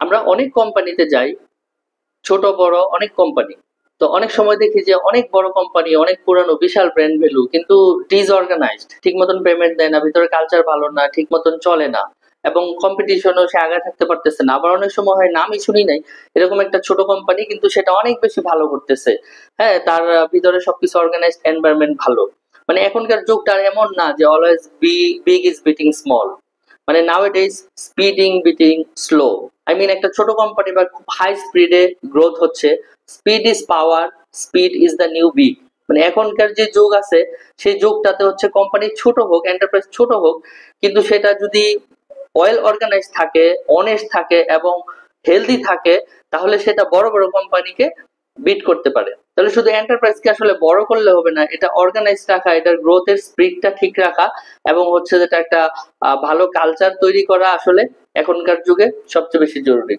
আমরা অনেক কোম্পানিতে যাই, ছোট বড় অনেক কোম্পানি। তো অনেক সময় দেখি যে অনেক বড় কোম্পানি, অনেক পুরানো বিশাল ব্র্যান্ড ভ্যালু, কিন্তু ডিসঅর্গানাইজড, ঠিক মতন পেমেন্ট দেয় না, ভিতরে কালচার ভালো না, ঠিক মতন চলে না, এবং কম্পিটিশনও সে আগে থাকতে পারতেছে না। আবার অনেক সময় হয়, নামই শুনি নাই, এরকম একটা ছোট কোম্পানি কিন্তু সেটা অনেক বেশি ভালো করতেছে। হ্যাঁ, তার ভিতরে সবকিছু অর্গানাইজড, এনভায়রনমেন্ট ভালো। মানে এখনকার যুগটা আর এমন না যে always big is beating small. মানে now it is speeding beating slow. I mean, একটা ছোট কোম্পানি বা খুব হাই স্পিডে গ্রোথ হচ্ছে। Speed is power, speed is the new big. মানে এখনকার যে যুগ আছে, সেই যুগটাতে হচ্ছে কোম্পানি ছোট হোক, এন্টারপ্রাইজ ছোট হোক, কিন্তু সেটা যদি ওয়েল অর্গানাইজ থাকে, অনেস্ট থাকে এবং হেলদি থাকে, তাহলে সেটা বড় বড় কোম্পানিকে বিট করতে পারে। তাহলে শুধু এন্টারপ্রাইজকে আসলে বড় করলে হবে না, এটা অর্গানাইজ রাখা, এটার গ্রোথের স্পিডটা ঠিক রাখা, এবং হচ্ছে যেটা একটা ভালো কালচার তৈরি করা আসলে এখনকার যুগে সবচেয়ে বেশি জরুরি।